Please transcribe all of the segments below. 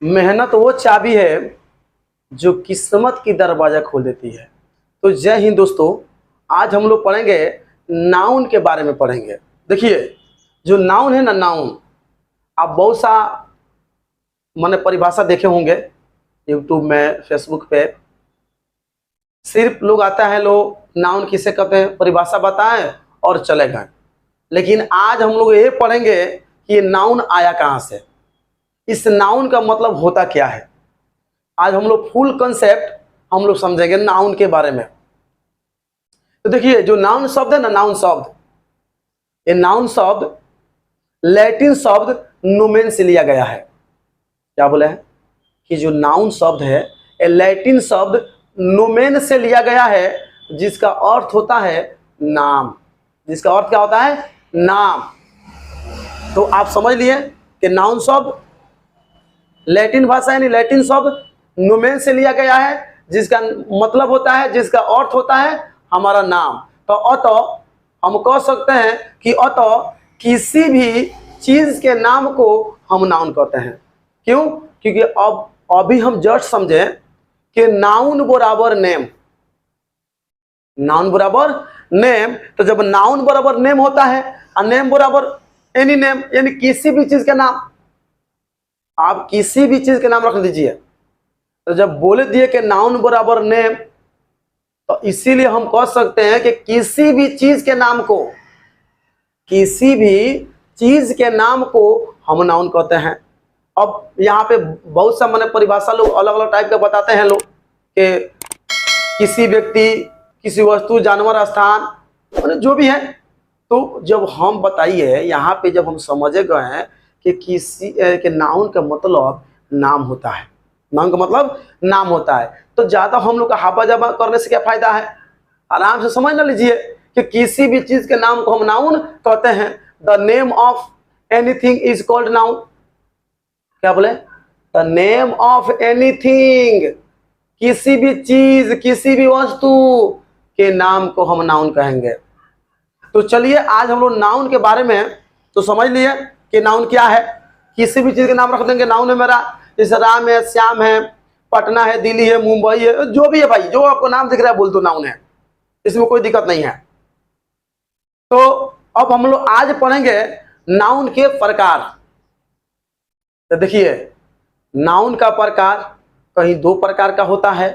मेहनत वो चाबी है जो किस्मत की दरवाजा खोल देती है। तो जय हिंद दोस्तों, आज हम लोग पढ़ेंगे नाउन के बारे में पढ़ेंगे। देखिए, जो नाउन है ना, नाउन आप बहुत सा मैंने परिभाषा देखे होंगे यूट्यूब में, फेसबुक पे। सिर्फ लोग आता है, लोग नाउन किसे कहते हैं परिभाषा बताएं और चले गए। लेकिन आज हम लोग ये पढ़ेंगे कि ये नाउन आया कहाँ से, इस नाउन का मतलब होता क्या है। आज हम लोग फुल कंसेप्ट हम लोग समझेंगे नाउन के बारे में। तो देखिए, जो नाउन शब्द है ना, नाउन शब्द, ये नाउन शब्द लैटिन शब्द नोमेन से लिया गया है। क्या बोले हैं कि जो नाउन शब्द है ये लैटिन शब्द नोमेन से लिया गया है, जिसका अर्थ होता है नाम। जिसका अर्थ क्या होता है? नाम। तो आप समझ लिए कि नाउन शब्द लैटिन भाषा यानी लैटिन शब्द नोमेन से लिया गया है, जिसका मतलब होता है, जिसका अर्थ होता है हमारा नाम। तो अतः हम कह सकते हैं कि अतः किसी भी चीज के नाम को हम नाउन कहते हैं। क्यों? क्योंकि अभी हम जस्ट समझे कि नाउन बराबर नेम। नाउन बराबर नेम, तो जब नाउन बराबर नेम होता है और नेम बराबर एनी नेम यानी किसी भी चीज का नाम, आप किसी भी चीज के नाम रख दीजिए। तो जब बोले दिए कि नाउन बराबर नेम, तो इसीलिए हम कह सकते हैं कि किसी भी चीज के नाम को, किसी भी चीज के नाम को हम नाउन कहते हैं। अब यहाँ पे बहुत सा मैंने परिभाषा लोग अलग अलग टाइप का बताते हैं लोग कि किसी व्यक्ति, किसी वस्तु, जानवर, स्थान, जो भी है। तो जब हम बताइए यहाँ पे, जब हम समझे गए हैं कि किसी के नाउन का मतलब नाम होता है, नाउन का मतलब नाम होता है, तो ज्यादा हम लोग का हावा जावा करने से क्या फायदा है। आराम से समझ ना लीजिए कि किसी भी चीज के नाम को हम नाउन कहते हैं। The name of anything is called noun. क्या बोले? द नेम ऑफ एनीथिंग, किसी भी चीज, किसी भी वस्तु के नाम को हम नाउन कहेंगे। तो चलिए, आज हम लोग नाउन के बारे में तो समझ लिए कि नाउन क्या है। किसी भी चीज के नाम रख देंगे नाउन है मेरा। जैसे राम है, श्याम है, पटना है, दिल्ली है, मुंबई है, जो भी है भाई, जो आपको नाम दिख रहा है बोल दो नाउन है, इसमें कोई दिक्कत नहीं है। तो अब हम लोग आज पढ़ेंगे नाउन के प्रकार। तो देखिए, नाउन का प्रकार कहीं 2 प्रकार का होता है,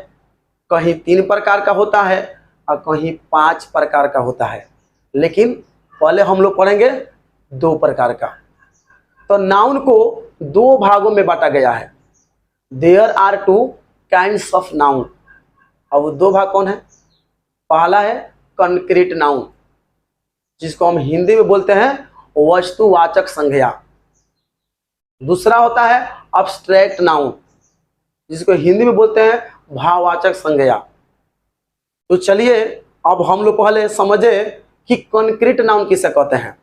कहीं 3 प्रकार का होता है और कहीं 5 प्रकार का होता है। लेकिन पहले हम लोग पढ़ेंगे 2 प्रकार का। तो नाउन को 2 भागों में बांटा गया है। There are 2 kinds of noun. अब वो 2 भाग कौन है? पहला है कंक्रीट नाउन, जिसको हम हिंदी में बोलते हैं वस्तुवाचक संज्ञा। दूसरा होता है अब्स्ट्रैक्ट नाउन, जिसको हिंदी में बोलते हैं भाववाचक संज्ञा। तो चलिए, अब हम लोग पहले समझे कि कंक्रीट नाउन किसे कहते हैं।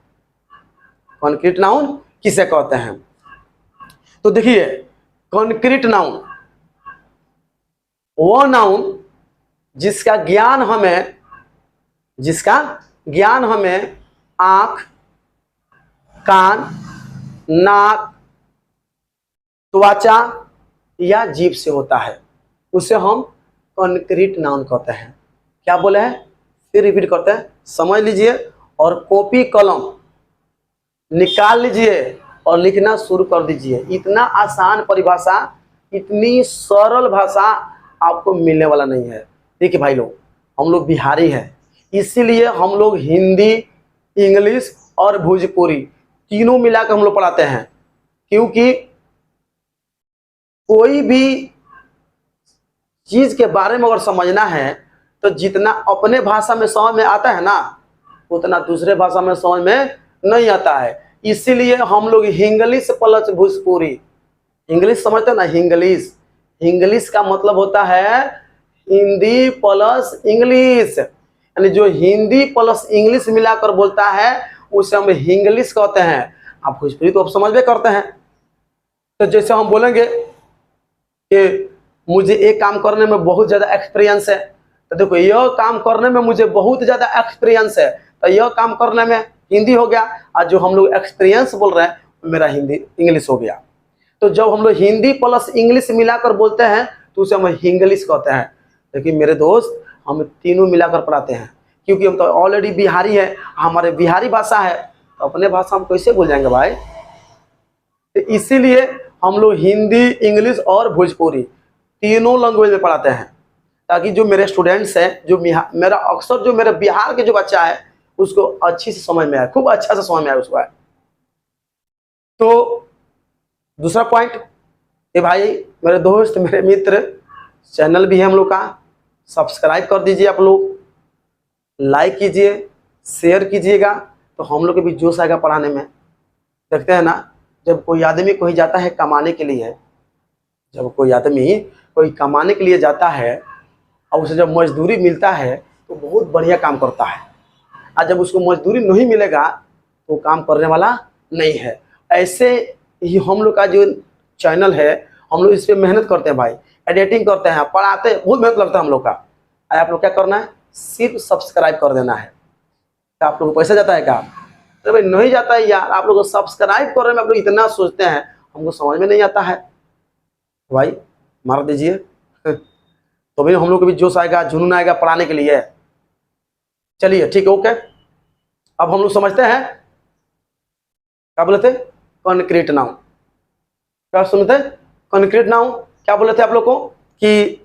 कंक्रीट नाउन किसे कहते हैं? तो देखिए, कंक्रीट नाउन वो नाउन जिसका ज्ञान हमें आंख, कान, नाक, त्वचा या जीभ से होता है, उसे हम कंक्रीट नाउन कहते हैं। क्या बोले हैं? फिर रिपीट करते हैं, समझ लीजिए और कॉपी कलम निकाल लीजिए और लिखना शुरू कर दीजिए। इतना आसान परिभाषा, इतनी सरल भाषा आपको मिलने वाला नहीं है। देखिए भाई लोग, हम लोग बिहारी हैं, इसीलिए हम लोग हिंदी, इंग्लिश और भोजपुरी तीनों मिलाकर हम लोग पढ़ाते हैं। क्योंकि कोई भी चीज के बारे में अगर समझना है तो जितना अपने भाषा में समझ में आता है ना, उतना दूसरे भाषा में समझ में नहीं आता है। इसीलिए हम लोग इंग्लिश प्लस भोजपुरी, इंग्लिश समझते हैं ना, इंग्लिश का मतलब होता है हिंदी प्लस इंग्लिश, यानी जो हिंदी प्लस इंग्लिश मिलाकर बोलता है उसे हम इंग्लिश कहते हैं। आप भोजपुरी तो आप समझ में करते हैं। तो जैसे हम बोलेंगे कि मुझे एक काम करने में बहुत ज़्यादा एक्सपीरियंस है, तो देखो यह काम करने में मुझे बहुत ज़्यादा एक्सपीरियंस है, तो यह काम करने में हिंदी हो गया, और जो हम लोग एक्सपीरियंस बोल रहे हैं मेरा हिंदी इंग्लिश हो गया। तो जब हम लोग हिंदी प्लस इंग्लिश मिलाकर बोलते हैं तो उसे हम हिंग्लिश कहते हैं। लेकिन मेरे दोस्त, हम तीनों मिलाकर पढ़ाते हैं, क्योंकि हम तो ऑलरेडी बिहारी है, हमारे बिहारी भाषा है, तो अपने भाषा हम कैसे भूल जाएंगे भाई। तो इसीलिए हम लोग हिंदी, इंग्लिश और भोजपुरी तीनों लैंग्वेज में पढ़ाते हैं, ताकि जो मेरे स्टूडेंट्स हैं, जो मेरा अक्सर जो मेरे बिहार के जो बच्चा है उसको अच्छी से समझ में आए, खूब अच्छा से समझ में आए उसको आए। तो दूसरा पॉइंट, ये भाई मेरे दोस्त, मेरे मित्र, चैनल भी है हम लोग का, सब्सक्राइब कर दीजिए आप लोग, लाइक कीजिए, शेयर कीजिएगा, तो हम लोग के भी जोश आएगा पढ़ाने में। देखते हैं ना, जब कोई आदमी कहीं जाता है कमाने के लिए, जब कोई आदमी कोई कमाने के लिए जाता है और उसे जब मजदूरी मिलता है तो बहुत बढ़िया काम करता है, और जब उसको मजदूरी नहीं मिलेगा तो काम करने वाला नहीं है। ऐसे ही हम लोग का जो चैनल है, हम लोग इस पर मेहनत करते हैं भाई, एडिटिंग करते हैं, पढ़ाते हैं, बहुत मेहनत लगता है हम लोग का। आप लोग क्या करना है, सिर्फ सब्सक्राइब कर देना है। क्या आप लोग को पैसा जाता है क्या? अरे भाई नहीं जाता है यार, आप लोग सब्सक्राइब कर रहे में आप लोग इतना सोचते हैं, हमको समझ में नहीं आता है भाई, मार दीजिए तो भी हम लोग को भी जोश आएगा, जुनून आएगा पढ़ाने के लिए। चलिए ठीक है, ओके। अब हम लोग समझते हैं, क्या बोले थे, कॉन्क्रीट नाउन। क्या सुनते, कॉन्क्रीट नाउन क्या बोले थे आप लोग को, कि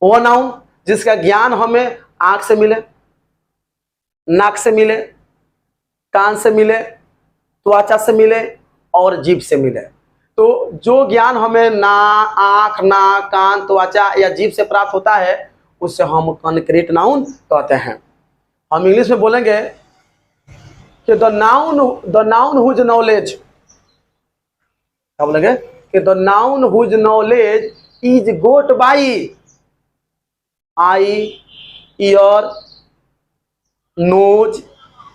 वो नाउन जिसका ज्ञान हमें आंख से मिले, नाक से मिले, कान से मिले, त्वचा से मिले और जीभ से मिले। तो जो ज्ञान हमें ना आंख, नाक, कान, त्वचा या जीभ से प्राप्त होता है उससे हम कॉन्क्रीट नाउन कहते हैं। हम इंग्लिश में बोलेंगे कि द नाउन हुज नॉलेज, क्या बोलेंगे, कि the noun whose knowledge is got by eye, ear, nose,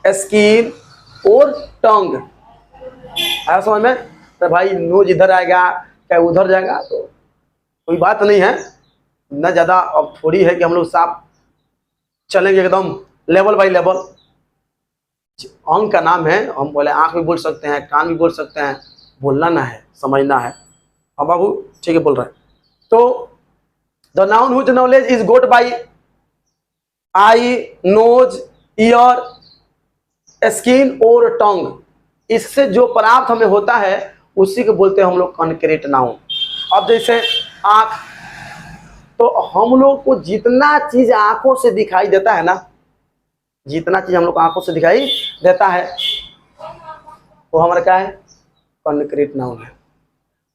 skin और टंग। आया समझ में? तो भाई नोज इधर आएगा क्या उधर जाएगा, तो कोई बात नहीं है ना, ज़्यादा अब थोड़ी है कि हम लोग साफ चलेंगे एकदम लेवल बाई लेवल। अंग का नाम है, हम बोले आंख भी बोल सकते हैं, कान भी बोल सकते हैं, बोलना ना है, समझना है। अब बाबू ठीक है बोल रहे हैं। तो the noun whose knowledge is got by eye, nose, ear, skin और टंग, इससे जो प्राप्त हमें होता है उसी को बोलते हैं हम लोग कॉन्क्रीट नाउन। अब जैसे आंख, तो हम लोग को जितना चीज आंखों से दिखाई देता है ना, जितना चीज हम लोग को आंखों से दिखाई देता है वो हमारा क्या है, कॉन्क्रीट नाउन है।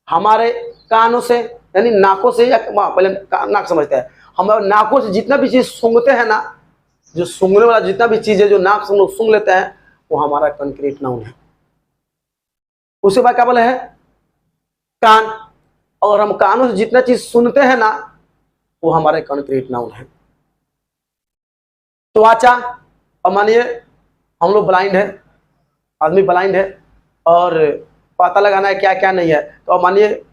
हमारे कानों से यानी नाकों से, या पहले नाक समझते हैं, हम नाकों से जितना भी चीज सूंघते हैं ना, जो सूंघने वाला जितना भी चीज है जो नाक से हम लोग सूंघ लेते हैं वो हमारा कॉन्क्रीट नाउन है। उसके बाद क्या बोले है, कान, और हम कानों से जितना चीज सुनते हैं ना वो हमारे कॉन्क्रीट नाउन है। त्वचा, अब मानिए हम लोग ब्लाइंड है, आदमी ब्लाइंड है और पता लगाना है क्या क्या नहीं है, तो अब मानिए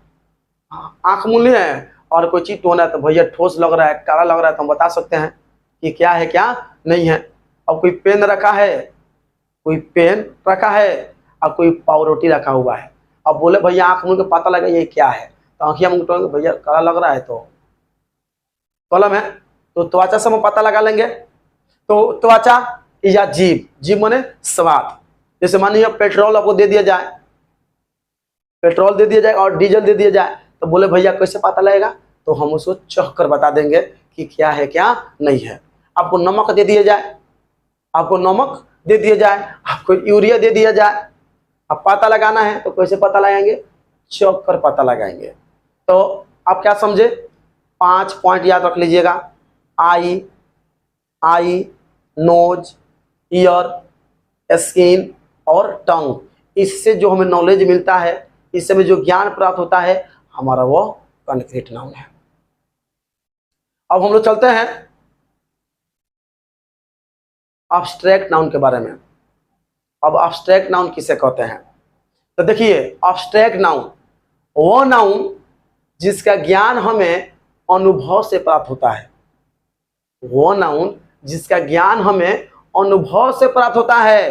आंख मूंदनी है और कोई चीज टोना है तो भैया ठोस लग रहा है, काला लग रहा है, तो हम बता सकते हैं कि क्या है क्या नहीं है। अब कोई पेन रखा है, कोई पेन रखा है और कोई पावरोटी रखा हुआ है, अब बोले भैया आंख मूंद के पता लगा ये क्या है, तो आंखियां मूंद के भैया काला लग रहा है तो कलम है, तो त्वचा से हम पता लगा लेंगे। तो त्वचा या जीभ, जीभ माने स्वाद। जैसे मानिए पेट्रोल आपको दे दिया जाए, पेट्रोल दे दिया जाए और डीजल दे दिया जाए, तो बोले भैया कैसे पता लगेगा, तो हम उसको चख कर बता देंगे कि क्या है क्या नहीं है। आपको नमक दे दिया जाए, आपको नमक दे दिया जाए, आपको यूरिया दे दिया जाए, अब पता लगाना है तो कैसे पता लगाएंगे, चख कर पता लगाएंगे। तो आप क्या समझे, 5 पॉइंट याद रख लीजिएगा, आई, नोज, ईयर, स्किन और टंग। इससे जो हमें नॉलेज मिलता है, इससे हमें जो ज्ञान प्राप्त होता है, हमारा वो कॉन्क्रीट नाउन है। अब हम लोग चलते हैं एब्स्ट्रैक्ट नाउन के बारे में। अब एब्स्ट्रैक्ट नाउन किसे कहते हैं, तो देखिए एब्स्ट्रैक्ट नाउन वो नाउन जिसका ज्ञान हमें अनुभव से प्राप्त होता है, वो नाउन जिसका ज्ञान हमें अनुभव से प्राप्त होता है।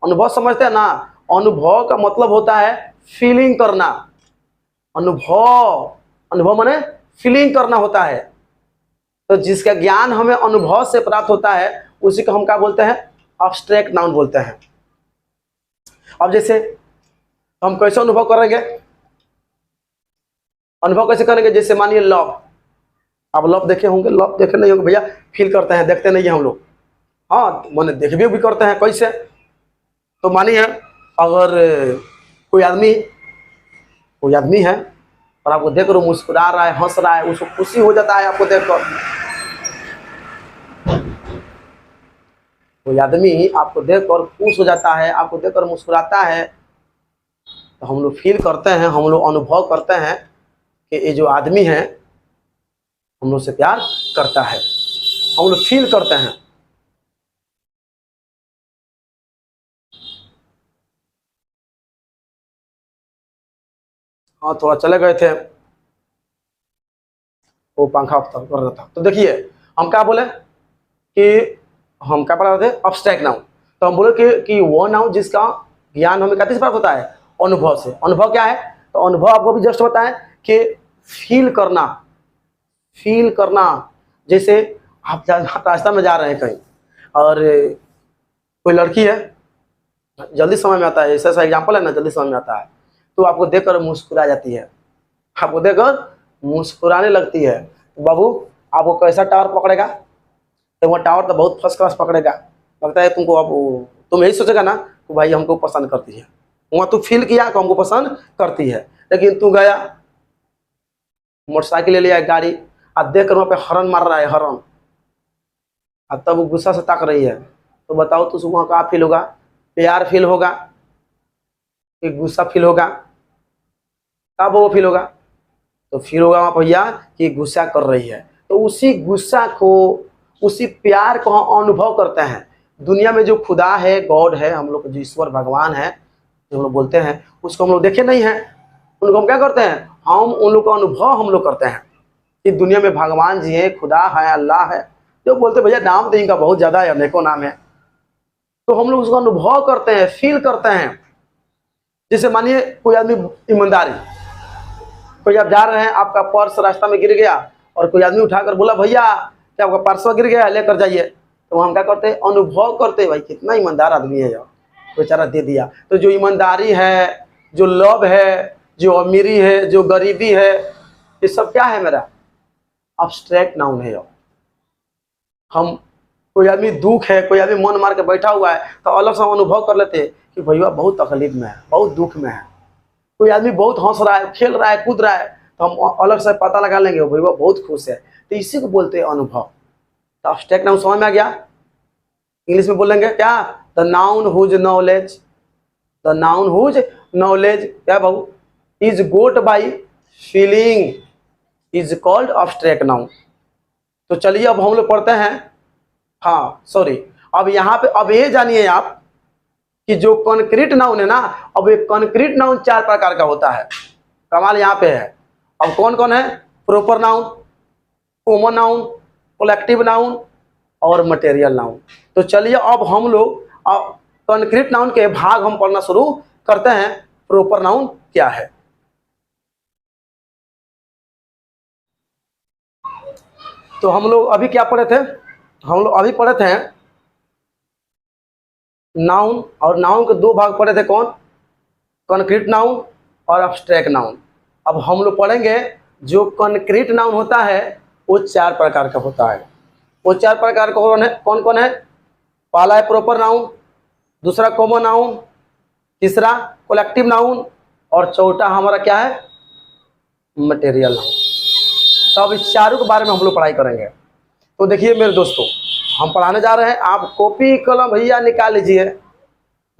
अनुभव समझते हैं ना, अनुभव का मतलब होता है फीलिंग करना, अनुभव, अनुभव माने फीलिंग करना होता है। तो जिसका ज्ञान हमें अनुभव से प्राप्त होता है उसी को हम क्या बोलते हैं, एब्स्ट्रैक्ट नाउन बोलते हैं। अब जैसे हम कैसे अनुभव करेंगे, अनुभव कैसे करेंगे, जैसे मानिए लव, आप लव देखे होंगे, लव देखे नहीं होंगे भैया, फील करते हैं, देखते नहीं है हम लोग, हाँ मैंने देख भी करते हैं कैसे। तो मानिए अगर कोई आदमी है और आपको देख कर मुस्कुरा रहा है, हंस रहा है, उसको खुशी हो जाता है आपको देखकर, कोई आदमी आपको देखकर खुश हो जाता है, आपको देखकर मुस्कुराता है, तो हम लोग फील करते हैं, हम लोग अनुभव करते हैं कि ये जो आदमी है हम लोग से प्यार करता है, हम लोग फील करते हैं। हाँ थोड़ा चले गए थे, वो पंखा कर रहा था। तो देखिए हम क्या बोले कि हम क्या पढ़ा रहे थे, अब्स्ट्रैक्ट नाउन। तो हम बोले कि वो नाउन जिसका ज्ञान हमें किस प्राप्त होता है, अनुभव से। अनुभव क्या है, तो अनुभव आपको भी जस्ट पता है कि फील करना, फील करना। जैसे आप रास्ता में जा रहे हैं कहीं और कोई लड़की है, जल्दी समझ में आता है, ऐसा ऐसा एग्जाम्पल है ना, जल्दी समझ में आता है, तो आपको देखकर मुस्कुरा जाती है, आपको देखकर मुस्कुराने लगती है, तो बाबू आपको कैसा टावर पकड़ेगा, तो वह टावर तो बहुत फर्स्ट क्लास पकड़ेगा, लगता है तुमको, अब तुम यही सोचेगा ना कि भाई हमको पसंद करती है, वहाँ तू फील किया कि हमको पसंद करती है। लेकिन तू गया मोटरसाइकिल ले लिया, गाड़ी, और देख कर वहाँ पे हॉर्न मार रहा है, हॉर्न, और तब वो गुस्सा से ताक रही है, तो बताओ तो वहाँ क्या फील होगा, प्यार फील होगा कि गुस्सा फील होगा, कब वो फील होगा, तो फील होगा वहाँ भैया कि गुस्सा कर रही है। तो उसी गुस्सा को, उसी प्यार को हम अनुभव करते हैं। दुनिया में जो खुदा है, गॉड है, हम लोग जो ईश्वर भगवान है जो हम लोग बोलते हैं, उसको हम लोग देखे नहीं हैं, उनको हम क्या करते हैं, हम उन लोग का अनुभव हम लोग करते हैं कि दुनिया में भगवान जी है, खुदा है, अल्लाह है, जो बोलते भैया नाम तो इनका बहुत ज़्यादा है, अनेकों नाम है, तो हम लोग उसका अनुभव करते हैं, फील करते हैं। जैसे मानिए कोई आदमी ईमानदारी, कोई आप जा रहे हैं, आपका पर्स रास्ता में गिर गया और कोई आदमी उठाकर बोला भैया क्या आपका पर्स गिर गया, लेकर जाइए, तो हम क्या करते हैं, अनुभव करते हैं, भाई कितना ईमानदार आदमी है यार, बेचारा दे दिया। तो जो ईमानदारी है, जो लव है, जो अमीरी है, जो गरीबी है, ये सब क्या है, मेरा अब्स्ट्रैक्ट नाउन है यार। हम, कोई आदमी दुख है, कोई आदमी मन मार के बैठा हुआ है, तो अलग से हम अनुभव कर लेते हैं कि भैया बहुत तकलीफ में है, बहुत दुख में है। कोई आदमी बहुत हंस रहा है, खेल रहा है, कूद रहा है, तो हम अलग से पता लगा लेंगे भैया बहुत खुश है, तो इसी को बोलते हैं अनुभव। तो अब्स्ट्रैक्ट नाउन समझ में आ गया, इंग्लिश में बोलेंगे क्या, the noun whose knowledge, the noun whose knowledge क्या बाबू is got by feeling is called abstract noun. तो चलिए अब हम लोग पढ़ते हैं, हाँ सॉरी, अब यहाँ पे अब ये जानिए आप कि जो कॉन्क्रीट नाउन है ना, अब ये कॉन्क्रीट नाउन 4 प्रकार का होता है, कमाल यहाँ पे है। अब कौन कौन है, proper noun, common noun, collective noun और मटेरियल नाउन। तो चलिए अब हम लोग कॉन्क्रीट नाउन के भाग हम पढ़ना शुरू करते हैं। प्रॉपर नाउन क्या है, तो हम लोग अभी क्या पढ़े थे, हम लोग अभी पढ़े थे नाउन, और नाउन के 2 भाग पढ़े थे, कौन, कॉन्क्रीट नाउन और एब्स्ट्रैक्ट नाउन। अब हम लोग पढ़ेंगे जो कॉन्क्रीट नाउन होता है वो 4 प्रकार का होता है। वो 4 प्रकार कौन कौन है, पहला है प्रॉपर नाउन, दूसरा कॉमन नाउन, तीसरा कलेक्टिव नाउन और चौथा हमारा क्या है, मटेरियल नाउन। तो अब इस चारों के बारे में हम लोग पढ़ाई करेंगे। तो देखिए मेरे दोस्तों, हम पढ़ाने जा रहे हैं, आप कॉपी कलम भैया निकाल लीजिए,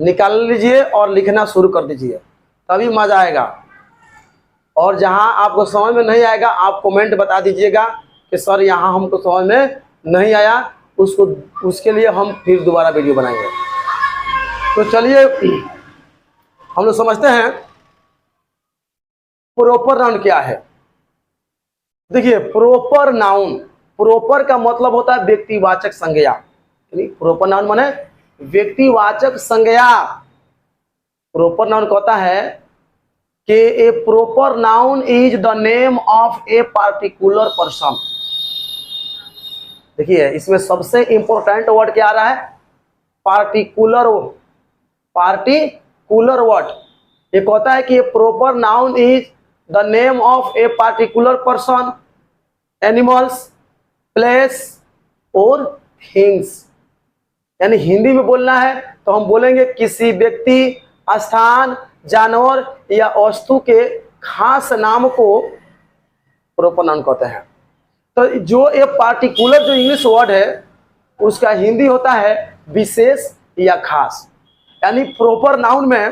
निकाल लीजिए और लिखना शुरू कर दीजिए, तभी मज़ा आएगा। और जहां आपको समझ में नहीं आएगा आप कमेंट बता दीजिएगा कि सर यहाँ हमको समझ में नहीं आया, उसको उसके लिए हम फिर दोबारा वीडियो बनाएंगे। तो चलिए हम लोग समझते हैं प्रॉपर नाउन क्या है। देखिए प्रॉपर नाउन, प्रॉपर का मतलब होता है व्यक्तिवाचक संज्ञा, प्रॉपर नाउन माने व्यक्तिवाचक संज्ञा। प्रॉपर नाउन कहता है कि a proper noun is the name of a particular person. देखिए इसमें सबसे इंपॉर्टेंट वर्ड क्या आ रहा है, पार्टिकुलर। पार्टिकुलर वर्ड एक होता है कि proper noun is the name of a particular person, animals, place और थिंग्स। यानी हिंदी में बोलना है तो हम बोलेंगे किसी व्यक्ति, स्थान, जानवर या वस्तु के खास नाम को प्रॉपर नाउन कहते हैं। तो जो ये पार्टिकुलर जो इंग्लिश वर्ड है उसका हिंदी होता है विशेष या खास। यानी प्रॉपर नाउन में,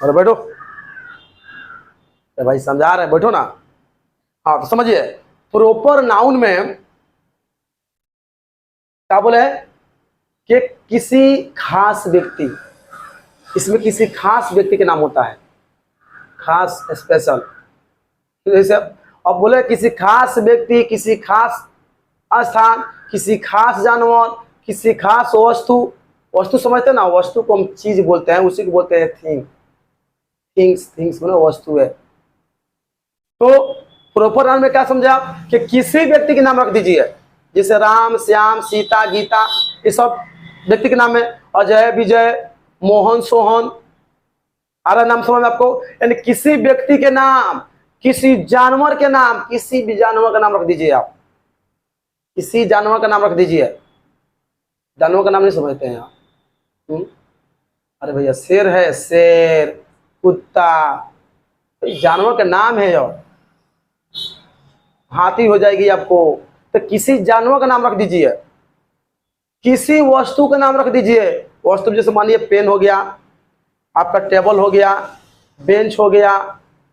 अरे बैठो, अरे भाई समझा रहे हैं, बैठो ना। हाँ तो समझिए, प्रॉपर नाउन में क्या बोले कि किसी खास व्यक्ति, इसमें किसी खास व्यक्ति के नाम होता है, खास, स्पेशल। जैसे अब बोले किसी खास व्यक्ति, किसी खास स्थान, किसी खास जानवर, किसी खास वस्तु। वस्तु समझते हैं ना, वस्तु को हम चीज बोलते हैं, उसी को बोलते हैं थिंग। थिंग्स मतलब वस्तु है। तो प्रॉपर नाउन में क्या समझे आप कि किसी व्यक्ति के नाम रख दीजिए, जैसे राम, श्याम, सीता, गीता, ये सब व्यक्ति के नाम है। अजय, विजय, मोहन, सोहन, आ रहा नाम समझ में आपको। यानी किसी व्यक्ति के नाम, किसी जानवर के नाम, किसी भी जानवर का नाम रख दीजिए आप, किसी जानवर का नाम रख दीजिए। जानवर का नाम नहीं समझते हैं आप? अरे भैया शेर है, शेर, कुत्ता, जानवर का नाम है। और हाथी हो जाएगी आपको। तो किसी जानवर का नाम रख दीजिए, किसी वस्तु का नाम रख दीजिए। वस्तु जैसे मानिए पेन हो गया, आपका टेबल हो गया, बेंच हो गया,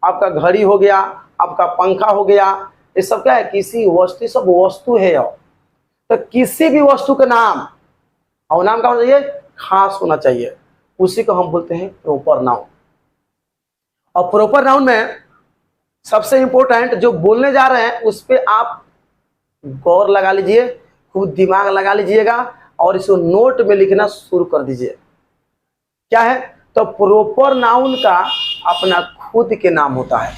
आपका घड़ी हो गया, आपका पंखा हो गया, ये सब क्या है, किसी वस्तु, सब वस्तु है। तो किसी भी वस्तु का नाम, और नाम क्या होना चाहिए, खास होना चाहिए, उसी को हम बोलते हैं प्रॉपर नाउन। और प्रॉपर नाउन में सबसे इंपॉर्टेंट जो बोलने जा रहे हैं उस पर आप गौर लगा लीजिए, खूब दिमाग लगा लीजिएगा और इसको नोट में लिखना शुरू कर दीजिए। क्या है, तो प्रॉपर नाउन का अपना खुद के नाम होता है।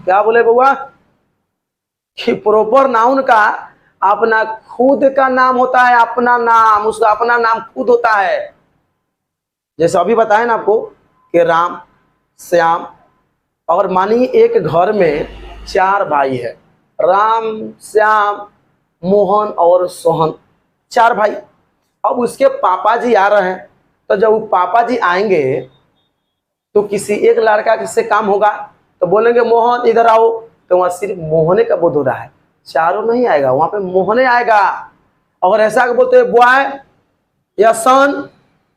क्या बोले बउआ कि प्रॉपर नाउन का अपना खुद का नाम होता है, अपना नाम, उसका अपना नाम खुद होता है। जैसे अभी बताया ना आपको कि राम, श्याम, और मानिए एक घर में 4 भाई है, राम, श्याम, मोहन और सोहन, 4 भाई। अब उसके पापा जी आ रहे हैं, तो जब वो पापा जी आएंगे तो किसी एक लड़का से काम होगा, तो बोलेंगे मोहन इधर आओ, तो वहाँ सिर्फ मोहने का बोध हो रहा है, चारों नहीं आएगा, वहाँ पे मोहने आएगा। अगर ऐसा बोलते हैं बॉय या सन,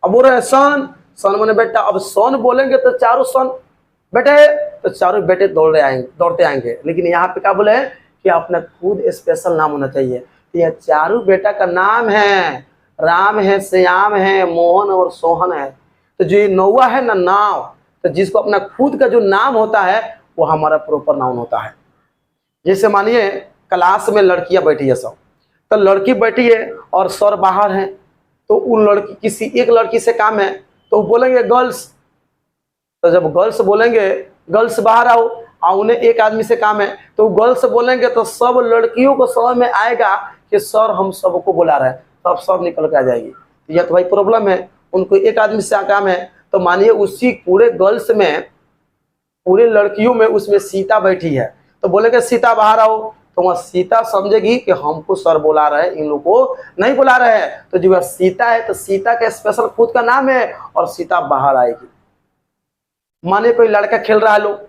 अब बोल रहे हैं सन, सन मैंने बेटा, अब सन बोलेंगे तो चारों सन बेटे, तो चारों बेटे दौड़ते आएंगे। लेकिन यहाँ पे क्या बोले कि अपना खुद स्पेशल नाम होना चाहिए। तो यह चारों बेटा का नाम है, राम है, श्याम है, मोहन और सोहन है। तो जो ये नौवा है ना नाम, तो जिसको अपना खुद का जो नाम होता है वो हमारा प्रॉपर नाउन होता है। जैसे मानिए क्लास में लड़कियां बैठी है सब, तो लड़की बैठी है और सर बाहर हैं, तो उन लड़की, किसी एक लड़की से काम है तो बोलेंगे गर्ल्स, तो जब गर्ल्स बोलेंगे गर्ल्स बाहर आओ, और उन्हें एक आदमी से काम है तो गर्ल्स बोलेंगे, तो सब लड़कियों को समझ में आएगा कि सर हम सबको बुला रहे हैं, तब सब निकल के आ जाएगी। यह तो भाई प्रॉब्लम है, उनको एक आदमी से काम है। तो मानिए उसी पूरे गर्ल्स में, पूरे लड़कियों में उसमें सीता बैठी है, तो बोलेंगे सीता बाहर आओ, तो वह सीता समझेगी कि हमको सर बुला रहे हैं, इन लोग को नहीं बुला रहे हैं। तो जो सीता है तो सीता का स्पेशल खुद का नाम है और सीता बाहर आएगी। माने कोई लड़का खेल रहा है लोग,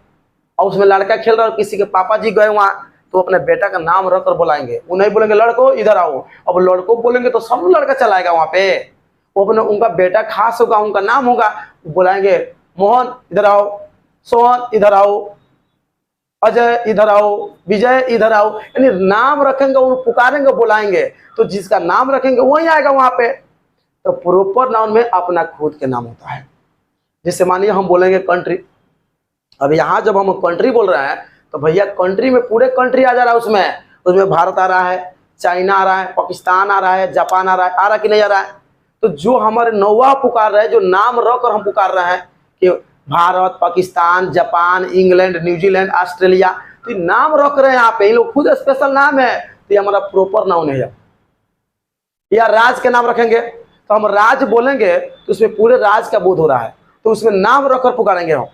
और उसमें लड़का खेल रहा है, किसी के पापा जी गए वहां, तो अपने बेटा का नाम रख कर बुलाएंगे, वो नहीं बोलेंगे लड़को इधर आओ। अब लड़को बोलेंगे तो सब लड़का चलाएगा वहां पे, वो अपने, उनका बेटा खास होगा, उनका नाम होगा, बुलाएंगे मोहन इधर आओ, सोहन इधर आओ, अजय इधर आओ, विजय इधर आओ। यानी नाम रखेंगे, वो पुकारेंगे, बुलाएंगे, तो जिसका नाम रखेंगे वही आएगा वहां पे। तो प्रॉपर नाउन में अपना खुद के नाम होता है। जैसे मानिए हम बोलेंगे कंट्री, अब यहाँ जब हम कंट्री बोल रहे हैं तो भैया कंट्री में पूरे कंट्री आ जा रहा है, उसमें भारत आ रहा है, चाइना आ रहा है, पाकिस्तान आ रहा है, जापान आ रहा कि नहीं आ रहा है। तो जो हमारे नौवा पुकार रहे हैं, जो नाम रख कर हम पुकार रहे हैं कि Bharat, Pakistan, Japan, England, New Zealand, Australia. तो ये नाम रख रहे हैं यहाँ पे, ये लोग खुद स्पेशल नाम है, तो ये हमारा प्रॉपर नाउन है। या राज्य के नाम रखेंगे तो हम राज्य बोलेंगे तो उसमें पूरे राज्य का बोध हो रहा है, तो उसमें नाम रखकर पुकारेंगे हम।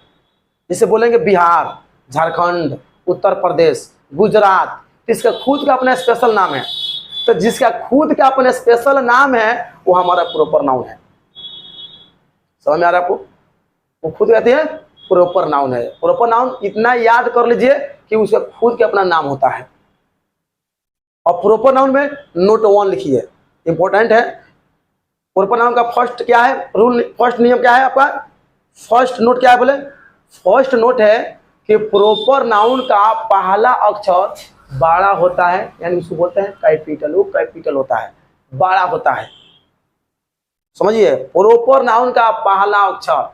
जैसे बोलेंगे बिहार, झारखंड, उत्तर प्रदेश, गुजरात, इसका खुद का अपना स्पेशल नाम है। तो जिसका खुद का अपना स्पेशल नाम है वो हमारा प्रॉपर नाउन है। समझ में आ रहा है आपको? वो खुद कहते हैं प्रॉपर नाउन है। प्रॉपर नाउन इतना याद कर लीजिए कि उसका खुद के अपना नाम होता है। और प्रॉपर नाउन में नोट 1 लिखिए, इंपॉर्टेंट है। प्रॉपर नाउन का फर्स्ट क्या है रूल, फर्स्ट नियम क्या है आपका? फर्स्ट नोट क्या है बोले? फर्स्ट नोट है कि प्रॉपर नाउन का पहला अक्षर बड़ा होता है, यानी उसको बोलते हैं कैपिटल। वो कैपिटल होता है, बड़ा होता है। समझिए, प्रॉपर नाउन का पहला अक्षर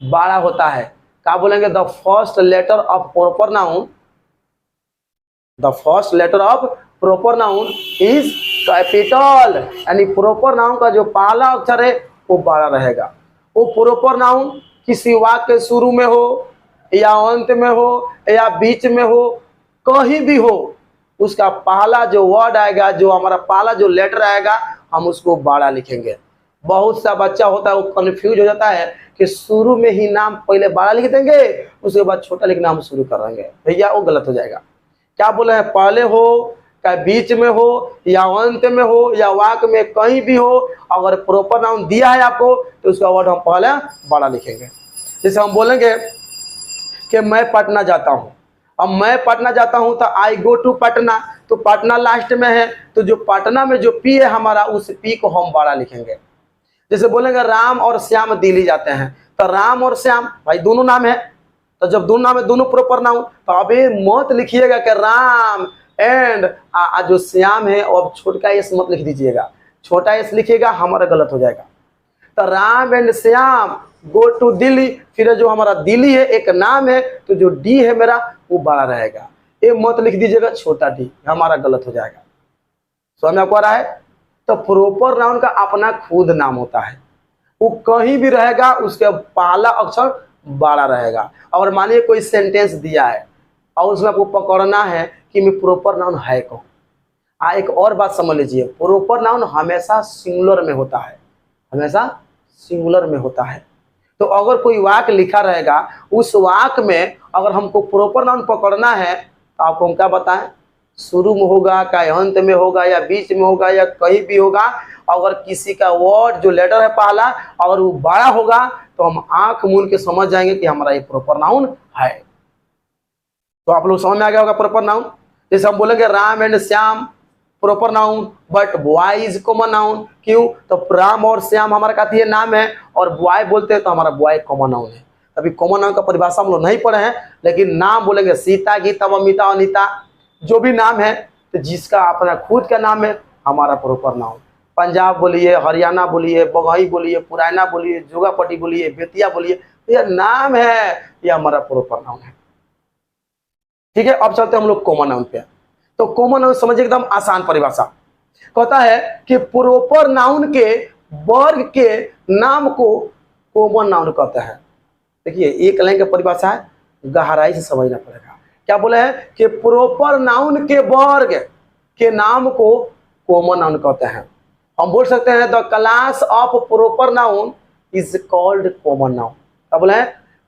बड़ा होता है। क्या बोलेंगे? The first letter of proper noun, the first letter of proper noun is capital. यानी प्रॉपर नाउन का जो पहला अक्षर है वो बड़ा रहेगा। वो प्रॉपर नाउन किसी वाक्य के शुरू में हो या अंत में हो या बीच में हो, कहीं भी हो, उसका पहला जो वर्ड आएगा, जो हमारा पहला जो लेटर आएगा, हम उसको बड़ा लिखेंगे। बहुत सा बच्चा होता है वो कंफ्यूज हो जाता है कि शुरू में ही नाम पहले बड़ा लिख देंगे, उसके बाद छोटा लिखना हम शुरू कर देंगे। भैया वो गलत हो जाएगा। क्या बोले हैं? पहले हो, क्या बीच में हो या अंत में हो या वाक्य में कहीं भी हो, अगर प्रॉपर नाउन दिया है आपको तो उसका वर्ड हम पहले बड़ा लिखेंगे। जैसे हम बोलेंगे कि मैं पटना जाता हूँ। अब मैं पटना जाता हूँ तो आई गो टू पटना, तो पटना लास्ट में है, तो जो पटना में जो पी है हमारा, उस पी को हम बड़ा लिखेंगे। जैसे बोलेंगे राम और श्याम दिल्ली जाते हैं, तो राम और श्याम भाई दोनों नाम है, तो जब दोनों नाम है दोनों प्रॉपर नाउन, तो अब ये मत लिखिएगा कि राम एंड जो श्याम है और छोटा एस मत लिख दीजिएगा। छोटा एस लिखिएगा हमारा गलत हो जाएगा। तो Ram and Shyam go to Delhi, फिर जो हमारा दिल्ली है एक नाम है, तो जो डी है मेरा वो बड़ा रहेगा। ये मत लिख दीजिएगा छोटा डी, हमारा गलत हो जाएगा। समझ में आपको आ रहा है? तो प्रॉपर नाउन का अपना खुद नाम होता है, वो कहीं भी रहेगा, उसके पहला अक्षर बड़ा रहेगा। और मानिए कोई सेंटेंस दिया है और उसमें आपको पकड़ना है कि मैं प्रॉपर नाउन है कौन। एक और बात समझ लीजिए, प्रॉपर नाउन हमेशा सिंगुलर में होता है, हमेशा सिंगुलर में होता है। तो अगर कोई वाक्य लिखा रहेगा, उस वाक्य में अगर हमको प्रॉपर नाउन पकड़ना है तो आपको हम क्या बताएं? शुरू में होगा, क्या अंत में होगा, या बीच में होगा, या कहीं भी होगा। अगर किसी का वर्ड जो लेटर है पहला अगर वो बड़ा होगा तो हम आंख मूंद के समझ जाएंगे कि हमारा ये प्रॉपर नाउन है। तो आप लोग समझ में आ गया होगा प्रॉपर नाउन। जैसे हम बोलेंगे Ram and Shyam proper noun, but boy is common noun. क्यों? तो राम और श्याम हमारा कहती है नाम है, और बॉय बोलते हैं तो हमारा बॉय कॉमन नाउन है। अभी कॉमन नाउन का परिभाषा हम लोग नहीं पढ़े हैं, लेकिन नाम बोलेंगे सीता, गीता, ममिता, अनिता, जो भी नाम है, तो जिसका अपना खुद का नाम है हमारा प्रॉपर नाउन। पंजाब बोलिए, हरियाणा बोलिए, बघई बोलिए, पुराना बोलिए, जोगापट्टी बोलिए, बेतिया बोलिए, यह नाम है, यह हमारा प्रॉपर नाउन है। ठीक है, अब चलते हैं हम लोग कॉमन नाउन पे। तो कॉमन नाउन समझिए एकदम आसान परिभाषा। कहता है कि प्रॉपर नाउन के वर्ग के नाम को कॉमन नाउन कहते हैं। देखिए एक लाइन की परिभाषा है, गहराई से समझना पड़ेगा। क्या बोला है कि प्रॉपर नाउन के वर्ग के नाम को कॉमन नाउन कहते हैं। हम बोल सकते हैं the class of proper noun is called common noun. क्या बोला है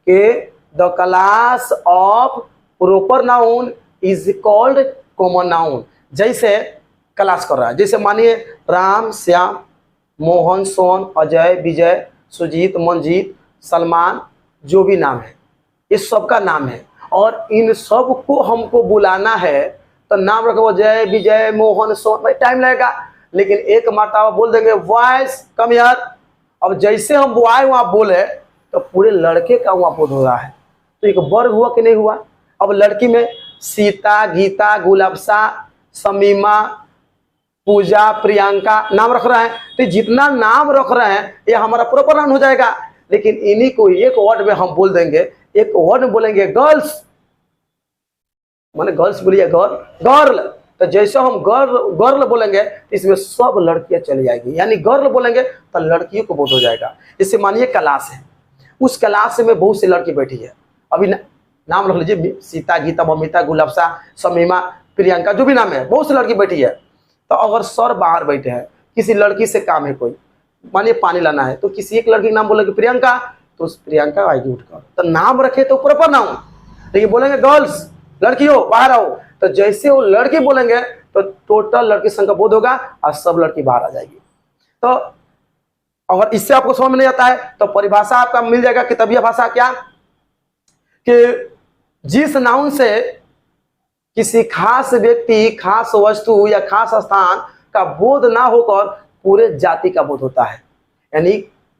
कि the class of proper noun is called common noun. जैसे क्लास कर रहा है, जैसे मानिए राम, श्याम, मोहन, सोन, अजय, विजय, सुजीत, मंजीत, सलमान, जो भी नाम है ये सबका नाम है, और इन सब को हमको बुलाना है तो नाम रखो जय, विजय, मोहन, सोन। भाई टाइम लगेगा, लेकिन एक मरतबा बोल देंगे वॉइस कम यार। अब जैसे हम बॉय वहाँ बोले तो पूरे लड़के का वहाँ बोध हो रहा है, तो एक वर्ग हुआ कि नहीं हुआ। अब लड़की में सीता, गीता, गुलाबसा, समीमा, पूजा, प्रियंका नाम रख रहा है, तो जितना नाम रख रहे हैं ये हमारा प्रॉपर नाउन हो जाएगा। लेकिन इन्हीं को एक वर्ड में हम बोल देंगे, एक वर्ड में बोलेंगे गर्ल्स, माने गर्ल्स बोलिए गर्ल, तो जैसे हम गर्ल बोलेंगे इसमें सब लड़कियां चली जाएगी, यानी गर्ल बोलेंगे तो लड़कियों को बोध हो जाएगा। इससे मानिए क्लास है, उस क्लास में बहुत सी लड़की बैठी है। अभी नाम रख लीजिए, सीता, गीता, ममिता, गुलाबसा, शमीमा, प्रियंका, जो भी नाम है, बहुत सी लड़की बैठी है। तो अगर सर बाहर बैठे हैं, किसी लड़की से काम है, कोई मानिए पानी लाना है, तो किसी एक लड़की का नाम बोलेंगे प्रियंका, तो उस प्रियंका आएगी उठकर, तो नाम रखे तो प्रॉपर नाम। लेकिन बोलेंगे गर्ल्स, लड़की हो बाहर आओ, तो जैसे वो लड़की बोलेंगे तो टोटल लड़की संख्या बोध होगा और सब लड़की बाहर आ जाएगी। तो अगर इससे आपको समझ में नहीं आता है तो परिभाषा आपका मिल जाएगा। किताबीय भाषा क्या, कि जिस नाउन से किसी खास व्यक्ति, खास वस्तु या खास स्थान का बोध ना होकर पूरे जाति का बोध होता है। यानी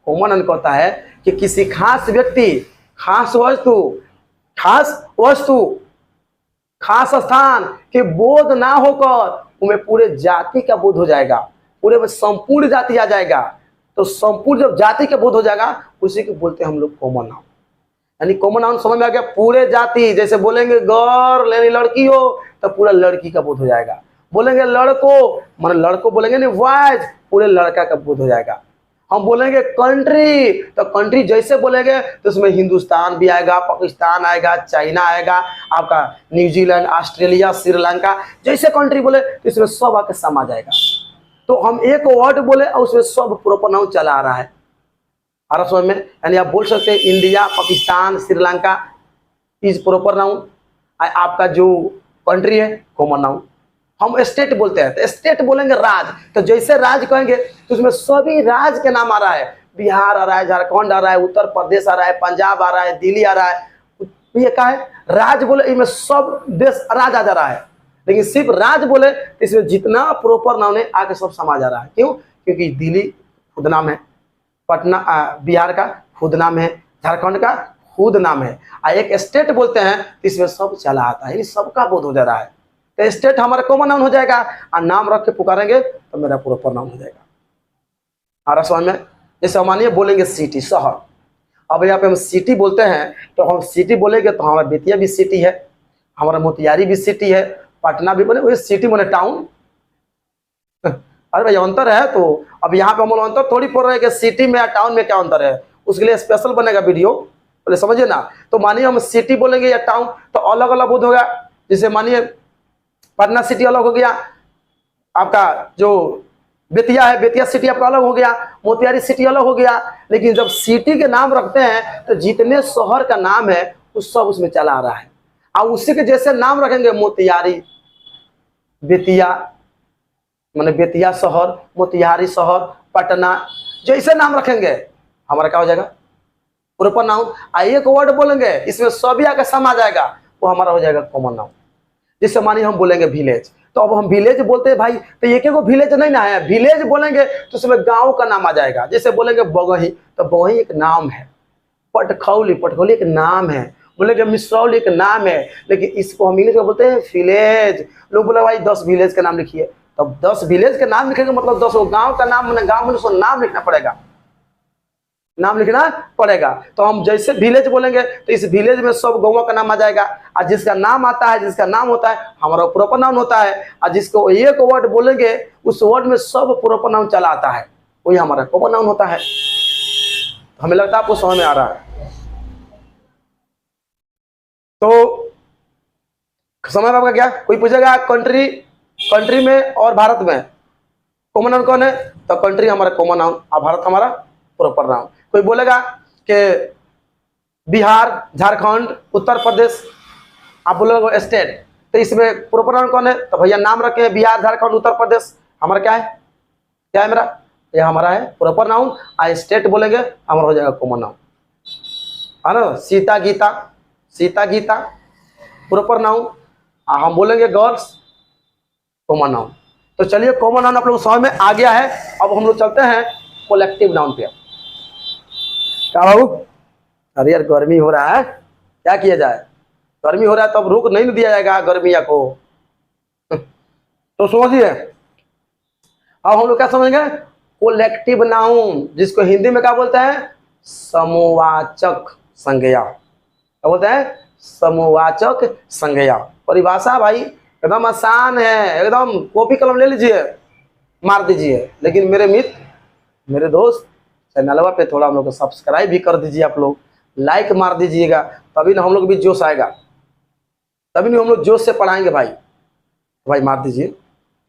कॉमन नाउन कहता है कि किसी खास व्यक्ति, खास वस्तु, खास स्थान के बोध ना होकर उन्हें पूरे जाति का बोध हो जाएगा, पूरे में संपूर्ण जाति आ जाएगा। तो संपूर्ण जब जाति का बोध हो जाएगा उसी को बोलते हैं हम लोग कॉमन नाउन। यानी कॉमन नाउन समझ में आ गया, पूरे जाति। जैसे बोलेंगे गर्ल यानी लड़की हो तो पूरा लड़की का बोध हो जाएगा। बोलेंगे लड़को मतलब लड़को बोलेंगे नहीं बॉयज, पूरे लड़का का बोध हो जाएगा। हम बोलेंगे कंट्री तो कंट्री जैसे बोलेंगे तो उसमें हिंदुस्तान भी आएगा, पाकिस्तान आएगा, चाइना आएगा, आपका न्यूजीलैंड, ऑस्ट्रेलिया, श्रीलंका, जैसे कंट्री बोले तो इसमें सब आके समा जाएगा। तो हम एक वर्ड बोले और उसमें सब प्रॉपर नाउन चला आ रहा है। आ रहा समझ में? यानी आप बोल सकते हैं India, Pakistan, Sri Lanka is proper noun. आपका जो कंट्री है कॉमन नाउन। हम स्टेट बोलते हैं तो स्टेट बोलेंगे राज, तो जैसे राज कहेंगे तो उसमें सभी राज के नाम आ रहा है। बिहार आ रहा है, झारखंड आ रहा है, उत्तर प्रदेश आ रहा है, पंजाब आ रहा है, दिल्ली आ रहा है। ये क्या है? राज बोले इसमें सब देश राज आ जा रहा है। लेकिन सिर्फ राज बोले तो इसमें जितना प्रॉपर नाउन है आके सब समा जा रहा है। क्यों? क्योंकि दिल्ली खुद नाम है, पटना बिहार का खुद नाम है, झारखंड का खुद नाम है। एक स्टेट बोलते हैं तो इसमें सब चला आता है, सबका बोध हो जा रहा है। तो स्टेट हमारा कॉमन नाउन हो जाएगा और नाम रख के पुकारेंगे तो मेरा प्रॉपर नाउन हो जाएगा। आ रहा समझ में? जैसे मानिए बोलेंगे सिटी, शहर। अब यहाँ पे हम सिटी बोलते हैं तो हम सिटी बोलेंगे तो हमारा बेतिया भी सिटी है, हमारा मोतिहारी भी सिटी है, पटना भी बोले वही सिटी बोले टाउन। अरे भाई अंतर है। तो अब यहाँ पे हम लोग अंतर थोड़ी पढ़ रहे हैं कि सिटी में या टाउन में क्या अंतर है, उसके लिए स्पेशल बनेगा वीडियो, बोले समझिए ना। तो मानिए हम सिटी बोलेंगे या टाउन तो अलग अलग बोध होगा। जैसे मानिए पटना सिटी अलग हो गया, आपका जो बेतिया है बेतिया सिटी आपका अलग हो गया, मोतिहारी सिटी अलग हो गया। लेकिन जब सिटी के नाम रखते हैं तो जितने शहर का नाम है उस सब उसमें चला आ रहा है। और उसी के जैसे नाम रखेंगे मोतिहारी, बेतिया माने बेतिया शहर, मोतिहारी शहर, पटना, जैसे नाम रखेंगे हमारा क्या हो जाएगा प्रॉपर नाउन। एक वर्ड बोलेंगे इसमें सभी आकर समा जाएगा, वो हमारा हो जाएगा कॉमन नाउन। जैसे मानिए हम बोलेंगे विलेज, तो अब हम विलेज बोलते हैं भाई तो एक को विलेज नहीं ना है, विलेज बोलेंगे तो उसमें गांव का नाम आ जाएगा। जैसे बोलेंगे बगही तो बगही एक नाम है, पटखौली पटखौली एक नाम है, बोलेंगे मिसरौली एक नाम है। लेकिन इसको हम इंग्लिश में बोलते हैं विलेज। लोग बोले भाई 10 विलेज का नाम लिखिए, तब 10 विलेज का नाम लिखेंगे मतलब 10 गांव का नाम, गांव में उसको नाम लिखना पड़ेगा, नाम लिखना पड़ेगा। तो हम जैसे विलेज बोलेंगे तो इस विलेज में सब गांवों का नाम आ जाएगा, और जिसका नाम आता है, जिसका नाम होता है हमारा प्रॉपर नाउन होता है। और जिसको एक वर्ड बोलेंगे उस वर्ड में सब प्रॉपर नाउन चला आता है, वही हमारा कॉमन नाउन होता है। हमें लगता है आपको समझ में आ रहा है। तो समझ आपका क्या? कोई पूछेगा कंट्री में और भारत में कॉमन नाउन कौन है, तो कंट्री हमारा कॉमन नाउन और भारत हमारा प्रॉपर नाउन। कोई बोलेगा कि बिहार, झारखंड, उत्तर प्रदेश, आप बोलोगे स्टेट, तो इसमें प्रॉपर नाउन कौन है, तो भैया नाम रखे हैं बिहार, झारखंड, उत्तर प्रदेश। हमारा क्या है, क्या है मेरा, यह हमारा है प्रॉपर नाउन। और स्टेट बोलेंगे हमारा हो जाएगा कॉमन नाउन, है ना। Sita Gita, Sita Gita proper noun. हम बोलेंगे गर्ल्स, कॉमन नाउन। तो चलिए कॉमन नाउन आप लोग समझ में आ गया है। अब हम लोग चलते हैं कलेक्टिव नाउन पे। क्या बाबू? अरे यार गर्मी हो रहा है, क्या किया जाए, गर्मी हो रहा है तो अब रुक नहीं दिया जाएगा गर्मिया को। तो समझिए अब हम लोग क्या समझेंगे, कलेक्टिव नाउन, जिसको हिंदी में क्या बोलते हैं, समूहवाचक संज्ञा। क्या बोलते हैं, समूहवाचक संज्ञा। परिभाषा भाई एकदम आसान है, एकदम कॉपी कलम ले लीजिए मार दीजिए। लेकिन मेरे मित्र, मेरे दोस्त, चैनलवा पे थोड़ा हम लोग को सब्सक्राइब भी कर दीजिए आप लोग। लाइक मार दीजिएगा, तभी ना हम लोग भी जोश आएगा, तभी नहीं हम लोग जोश से पढ़ाएंगे भाई। भाई मार दीजिए,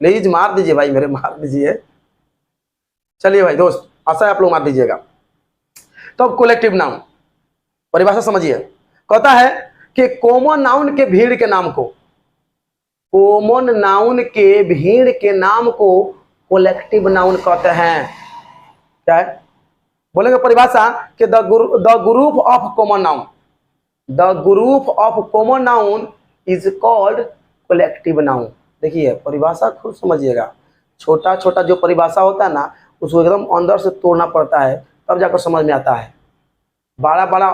प्लीज मार दीजिए भाई मेरे, मार दीजिए। चलिए भाई दोस्त, आशा है आप लोग मार दीजिएगा। तो अब कलेक्टिव नाउन परिभाषा समझिए। कहता है कि कॉमन नाउन के भीड़ के नाम को, कॉमन नाउन के भीड़ के नाम को कलेक्टिव नाउन कहते हैं। क्या है बोलेंगे परिभाषा कि the group of common noun, the group of common noun is called collective noun. देखिए परिभाषा खुद समझिएगा, छोटा छोटा जो परिभाषा होता है ना उसको एकदम अंदर से तोड़ना पड़ता है, तब जाकर समझ में आता है। बड़ा बड़ा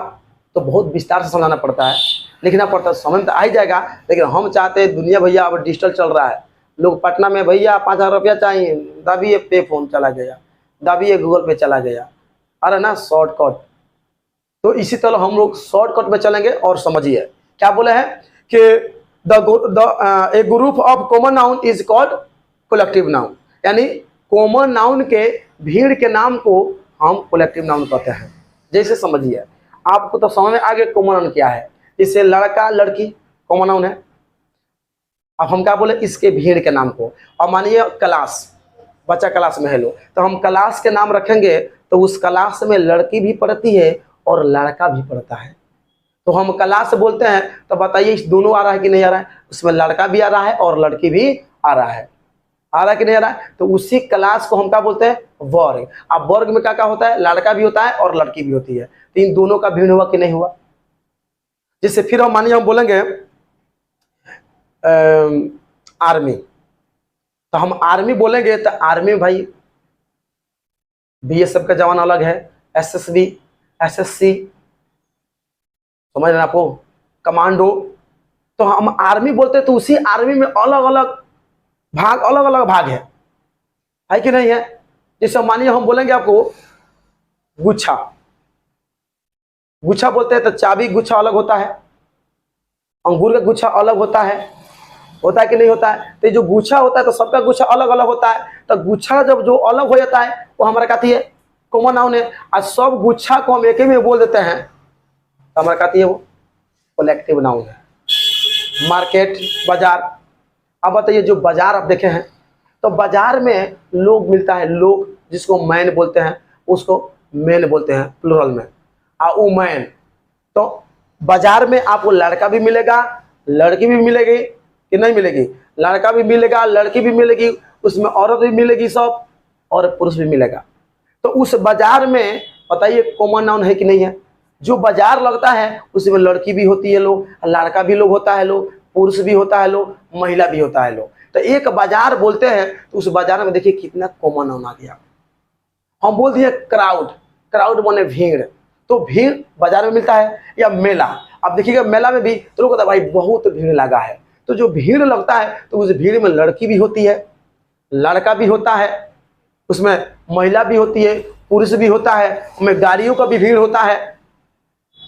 तो बहुत विस्तार से समझाना पड़ता है, लिखना पड़ता है, समझ में तो आ ही जाएगा। लेकिन हम चाहते हैं, दुनिया भैया अब डिजिटल चल रहा है, लोग पटना में भैया 5,000 रुपया चाहिए, दबिए पे फोन चला गया, दबिए गूगल पे चला गया, अरे ना शॉर्टकट। तो इसी तरह हम लोग शॉर्टकट में चलेंगे। और समझिए क्या बोले हैं कि a group of common noun is called collective noun, यानी कॉमन नाउन के भीड़ के नाम को हम कलेक्टिव नाउन कहते हैं। जैसे समझिए, आपको तो समझ में आ गया कॉमन नाउन क्या है। जैसे लड़का लड़की कॉमन नाउन है। अब हम क्या बोले, इसके भीड़ के नाम को। अब मानिए क्लास, बच्चा क्लास में है लो, तो हम क्लास के नाम रखेंगे तो उस क्लास में लड़की भी पढ़ती है और लड़का भी पढ़ता है। तो हम क्लास बोलते हैं, तो बताइए इस दोनों आ रहा है कि नहीं आ रहा है, उसमें लड़का भी आ रहा है और लड़की भी आ रहा है कि नहीं आ रहा है। तो उसी क्लास को हम क्या बोलते हैं, वर्ग। अब वर्ग में क्या क्या होता है, लड़का भी होता है और लड़की भी होती है, तो इन दोनों का भिन्न हुआ कि नहीं हुआ। जिससे फिर हम मानिए हम बोलेंगे आर्मी, तो हम आर्मी बोलेंगे तो आर्मी भाई बीएसएफ का जवान अलग है, एसएसबी, एसएससी, समझ रहे हैं आपको, कमांडो। तो हम आर्मी बोलते हैं तो उसी आर्मी में अलग अलग भाग है कि नहीं है। जैसे मानिए हम बोलेंगे आपको गुच्छा, गुच्छा बोलते हैं तो चाबी गुच्छा अलग होता है, अंगूर का गुच्छा अलग होता है कि नहीं होता है। तो जो गुच्छा होता है तो सबका गुच्छा अलग अलग होता है। तो गुच्छा जब जो अलग हो जाता है वो हमारा कहती है कॉमन नाउन है। आज सब गुच्छा को हम एक ही में बोल देते हैं तो हमारा कहती है वो कलेक्टिव नाउन है। मार्केट, बाजार। अब बताइए जो बाजार आप देखे हैं, तो बाजार में लोग मिलता है, लोग जिसको मैन बोलते हैं उसको मैन बोलते हैं प्लूरल में, वुमेन। तो बाजार में आपको लड़का भी मिलेगा, लड़की भी मिलेगी कि नहीं मिलेगी, लड़का भी मिलेगा, लड़की भी मिलेगी, उसमें औरत भी मिलेगी सब, और पुरुष भी मिलेगा। तो उस बाजार में बताइए कॉमन नाउन है कि नहीं है। जो बाजार लगता है उसमें लड़की भी होती है लोग, लड़का भी लोग होता है लोग, पुरुष भी होता है लोग, महिला भी होता है लोग। तो एक बाजार बोलते हैं तो उस बाजार में देखिए कितना कॉमन नाउन आ गया। हम बोल दिए क्राउड, क्राउड माने भीड़, तो भीड़ बाजार में मिलता है या मेला। अब देखिएगा मेला में भी तो लोग कहता है भाई बहुत भीड़ लगा है, तो जो भीड़ लगता है तो उस भीड़ में लड़की भी होती है, लड़का भी होता है, उसमें महिला भी होती है, पुरुष भी होता है, उसमें गाड़ियों का भी भीड़ होता है।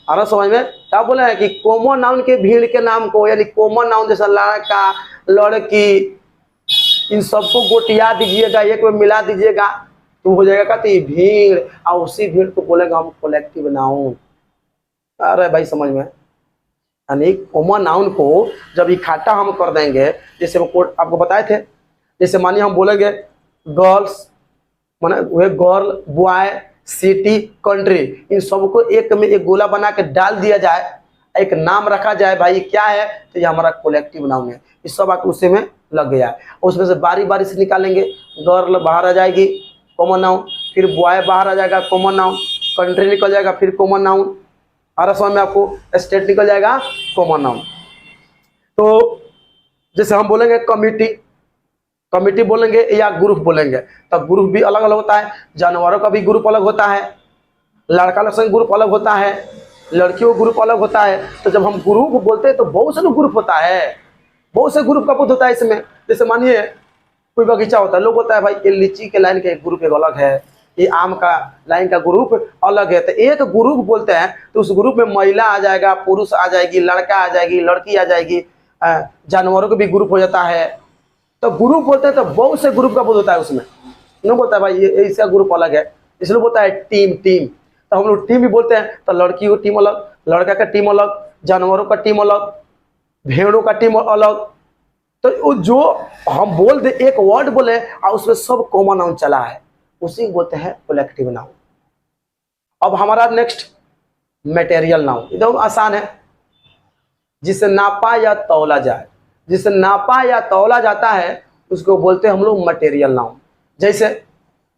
आ रहा समझ में। क्या बोले हैं कि कॉमन नाउन के भीड़ के नाम को, यानी कॉमन नाउन जैसा लड़का, लड़की, इन सबको गोटिया दीजिएगा, एक में मिला दीजिएगा तो हो जाएगा कहते भीड़, और उसी भीड़ को बोलेगा हम कलेक्टिव नाउन। अरे भाई समझ में। यानी कॉमन नाउन को जब इकट्ठा हम कर देंगे, जैसे आपको बताए थे, जैसे मानिए हम बोलेंगे गर्ल्स माने वे गर्ल, बॉय, सिटी, कंट्री, इन सबको एक में एक गोला बना के डाल दिया जाए, एक नाम रखा जाए भाई क्या है, तो ये हमारा कलेक्टिव नाउन है। इस सब आके उसी में लग गया है। उसमें से बारी बारी से निकालेंगे, गर्ल बाहर आ जाएगी कॉमन नाउन, फिर बॉय बाहर आ जाएगा कॉमन नाउन, कंट्री निकल जाएगा फिर कॉमन नाउन, और समझ में आपको स्टेट निकल जाएगा कॉमन नाउन। तो जैसे हम बोलेंगे कमिटी, कमिटी बोलेंगे या ग्रुप बोलेंगे, तो ग्रुप भी अलग अलग होता है, जानवरों का भी ग्रुप अलग होता है, लड़का लोग का ग्रुप अलग होता है, लड़कियों का ग्रुप अलग होता है। तो जब हम ग्रुप बोलते हैं तो बहुत से ग्रुप होता है, बहुत से ग्रुप का बुद्ध होता है इसमें। जैसे मानिए कोई बगीचा होता है, लोग होता है भाई ये लीची के लाइन का एक ग्रुप एक अलग है, ये आम का लाइन का ग्रुप अलग है। तो एक ग्रुप बोलते हैं तो उस ग्रुप में महिला आ जाएगा, पुरुष आ जाएगी, लड़का आ जाएगी, लड़की आ जाएगी, जानवरों का भी ग्रुप हो जाता है। तो ग्रुप बोलते हैं तो बहुत से ग्रुप का बुद्ध होता है उसमें। नहीं बोलता है भाई ये इसका ग्रुप अलग है, इसलिए बोलता है टीम। टीम तो हम लोग टीम भी बोलते हैं, तो लड़की की टीम अलग, लड़का का टीम अलग, जानवरों का टीम अलग, भेड़ों का टीम अलग। तो जो हम बोल दे एक वर्ड बोले और उसमें सब कॉमन नाउन चला है, उसी को बोलते हैं कलेक्टिव नाउन। अब हमारा नेक्स्ट मटेरियल नाउन, एकदम आसान है, जिसे नापा या तौला जाए, जिसे नापा या तौला जाता है उसको बोलते हैं हम लोग मटेरियल नाउन। जैसे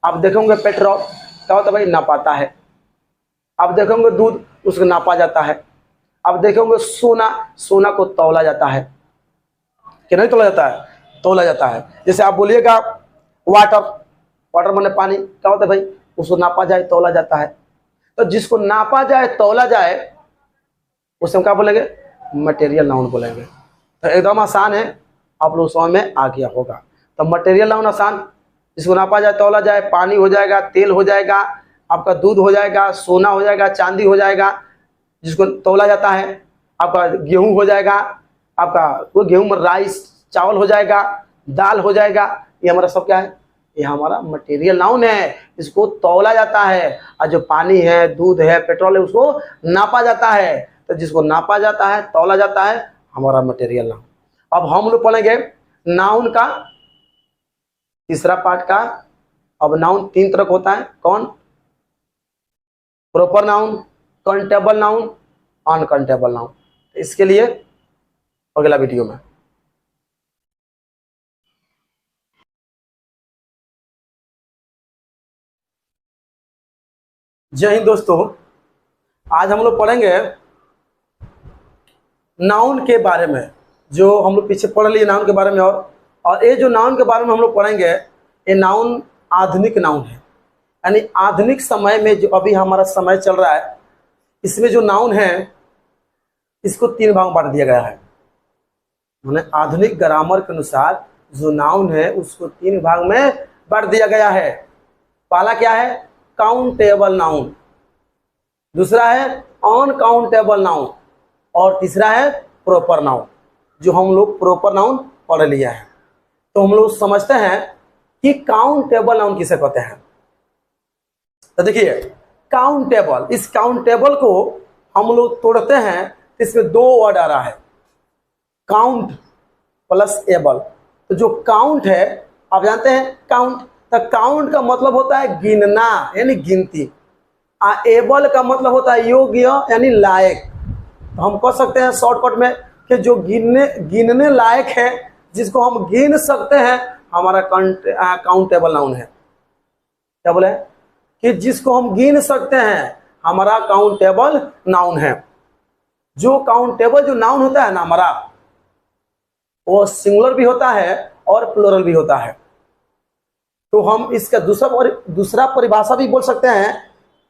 आप देखोगे पेट्रोल क्या होता है भाई, नापाता है। आप देखोगे दूध, उसको नापा जाता है। आप देखोगे सोना, सोना को तौला जाता है कि नहीं तौला जाता है, तौला जाता है। जैसे आप बोलिएगा वाटर, वाटर माने पानी, क्या होता है भाई, उसको नापा जाए तौला जाता है। तो जिसको नापा जाए तौला जाए उसे हम क्या बोलेंगे, मटेरियल नाउन बोलेंगे। तो एकदम आसान है, आप लोग समझ में आ गया होगा। तो मटेरियल नाउन आसान, जिसको नापा जाए तौला जाए, पानी हो जाएगा, तेल हो जाएगा, आपका दूध हो जाएगा, सोना हो जाएगा, चांदी हो जाएगा, जिसको तौला जाता है। आपका गेहूं हो जाएगा, आपका वो गेहूं में राइस चावल हो जाएगा, दाल हो जाएगा, ये हमारा सब क्या है, ये हमारा मटेरियल नाउन है, इसको तौला जाता है। और जो पानी है, दूध है, पेट्रोल है, उसको नापा जाता है। तो जिसको नापा जाता है, तौला जाता है, हमारा मटेरियल नाउन। अब हम लोग पढ़ेंगे नाउन का तीसरा पार्ट का। अब नाउन तीन तरह का होता है, कौन, proper noun, countable noun, uncountable noun. इसके लिए अगला वीडियो में। जय हिंद दोस्तों, आज हम लोग पढ़ेंगे नाउन के बारे में, जो हम लोग पीछे पढ़ लिए नाउन के बारे में। और ये जो नाउन के बारे में हम लोग पढ़ेंगे, ये नाउन आधुनिक नाउन है। यानी आधुनिक समय में जो अभी हमारा समय चल रहा है, इसमें जो नाउन है इसको तीन भाग में बांट दिया गया है। मैंने आधुनिक ग्रामर के अनुसार जो नाउन है उसको तीन भाग में बांट दिया गया है। पहला क्या है, काउंटेबल नाउन, दूसरा है अनकाउंटेबल नाउन, और तीसरा है प्रॉपर नाउन। जो हम लोग प्रॉपर नाउन पढ़ लिया है, तो हम लोग समझते हैं कि काउंटेबल नाउन किसे कहते हैं। तो देखिए काउंटेबल, इस काउंटेबल को हम लोग तोड़ते हैं, इसमें दो वर्ड आ रहा है, काउंट प्लस एबल। तो जो काउंट है, आप जानते हैं काउंट, तो काउंट का मतलब होता है गिनना यानी गिनती, एबल का मतलब होता है योग्य यानी लायक। तो हम कह सकते हैं शॉर्टकट में कि जो गिनने लायक है, जिसको हम गिन सकते हैं, हमारा काउंटेबल नाउन है। क्या बोले, कि जिसको हम गिन सकते हैं, हमारा काउंटेबल नाउन है। जो काउंटेबल जो नाउन होता है ना हमारा, वो सिंगुलर भी होता है और प्लूरल भी होता है। तो हम इसका दूसरा परिभाषा भी बोल सकते हैं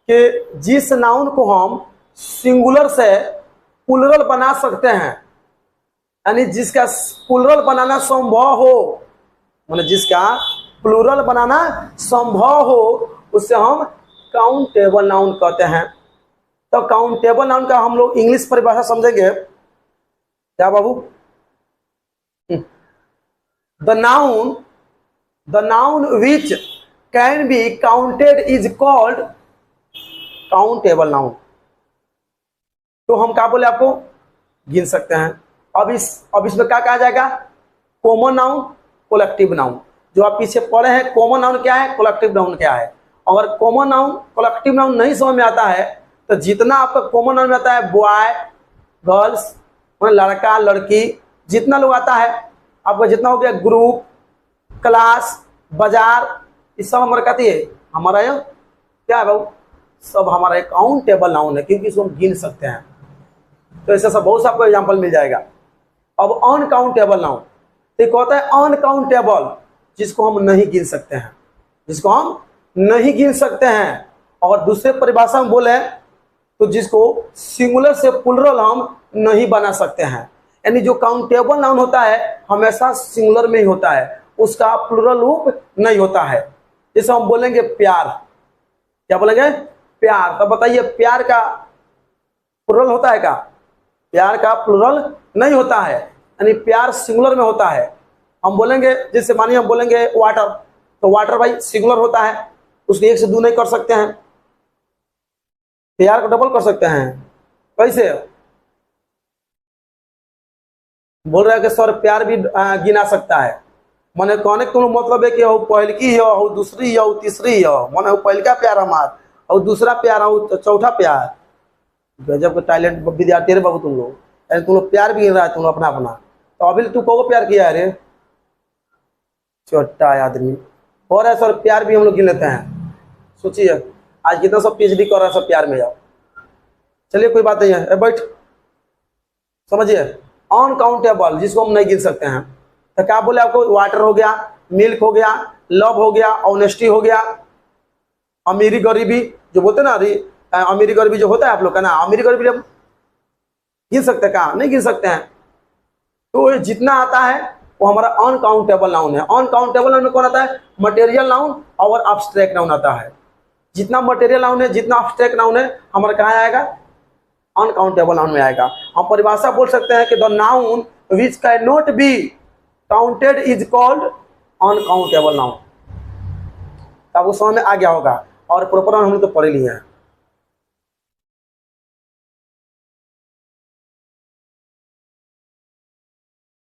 कि जिस नाउन को हम सिंगुलर से प्लूरल बना सकते हैं, यानी जिसका प्लूरल बनाना संभव हो, माने जिसका प्लूरल बनाना संभव हो, उससे हम काउंटेबल नाउन कहते हैं। तो काउंटेबल नाउन का हम लोग इंग्लिश परिभाषा समझेंगे। क्या बाबू, the noun which can be counted is called countable noun। तो हम क्या बोले आपको, गिन सकते हैं। अब इसमें क्या कहा जाएगा, कॉमन नाउन, कलेक्टिव नाउन। जो आप पीछे पढ़े हैं कॉमन नाउन क्या है, कलेक्टिव नाउन क्या है। अगर कॉमन नाउन कलेक्टिव नाउन नहीं समझ में आता है, तो जितना आपका कॉमन नाउन में आता है, बॉय गर्ल्स, लड़का लड़की, जितना लोग आता है आपका, जितना हो गया ग्रुप, क्लास, बाजार, इस सब हमारा कहती है, हमारा यह क्या है बाबू, सब हमारा काउंटेबल नाउन है, क्योंकि इसको हम गिन सकते हैं। तो ऐसा सब बहुत सा आपको एग्जाम्पल मिल जाएगा। अब अनकाउंटेबल नाउन, तो कहता है अनकाउंटेबल, जिसको हम नहीं गिन सकते हैं, जिसको हम नहीं गिन सकते हैं। और दूसरे परिभाषा में बोले तो जिसको सिंगुलर से प्लूरल हम नहीं बना सकते हैं। यानी जो काउंटेबल नाउन होता है हमेशा सिंगुलर में ही होता है, उसका प्लूरल रूप नहीं होता है। जैसे हम बोलेंगे प्यार, क्या बोलेंगे, प्यार। तो बताइए प्यार का प्लूरल होता है क्या, प्यार का प्लूरल नहीं होता है, यानी प्यार सिंगुलर में होता है। हम बोलेंगे, जैसे मानिए हम बोलेंगे वाटर, तो वाटर भाई सिंगुलर होता है, उसको एक से दो नहीं कर सकते हैं। प्यार को डबल कर सकते हैं कैसे? बोल रहा है कि सर प्यार भी गिना सकता है। मैंने कहने का तुम मतलब है कि हो पहलकी हो, हो दूसरी हो, तीसरी हो, मैंने हो पहलका प्यार हमार और दूसरा प्यार हो चौथा प्यार। गजब का टैलेंट विद्यार्थी रे बाबू तुम लोग। अरे तुम लोग प्यार भी गिन रहा है तुम लोग अपना अपना। तो अभी तू को प्यार किया है रे छोटा आदमी। और है सर प्यार भी हम लोग गिन लेते हैं। सोचिए आज कितना सब पीएचडी कर रहा है सब प्यार में यार। चलिए कोई बात नहीं है, बैठ समझिए। अनकाउंटेबल जिसको हम नहीं गिन सकते हैं। तो क्या बोले आपको? वाटर हो गया, मिल्क हो गया, लव हो गया, ऑनेस्टी हो गया, अमीरी गरीबी जो बोलते ना, अमीरी गरीबी जो होता है आप लोग का ना, अमीरी गरीबी हम गिन सकते हैं? कहाँ नहीं गिन सकते हैं। तो ये जितना आता है वो हमारा अनकाउंटेबल नाउन है। अनकाउंटेबल नाउन में कौन आता है? मटेरियल नाउन और अब्स्ट्रैक्ट नाउन आता है। जितना मटेरियल नाउन है, जितना अब्स्ट्रैक्ट नाउन है, हमारा कहाँ आएगा? अनकाउंटेबल नाउन में आएगा। हम परिभाषा बोल सकते हैं कि the noun which can not be counted is called uncountable noun. तब वो समझ में आ गया होगा। और प्रोपर नाउन हम लोग तो पढ़ लिए हैं।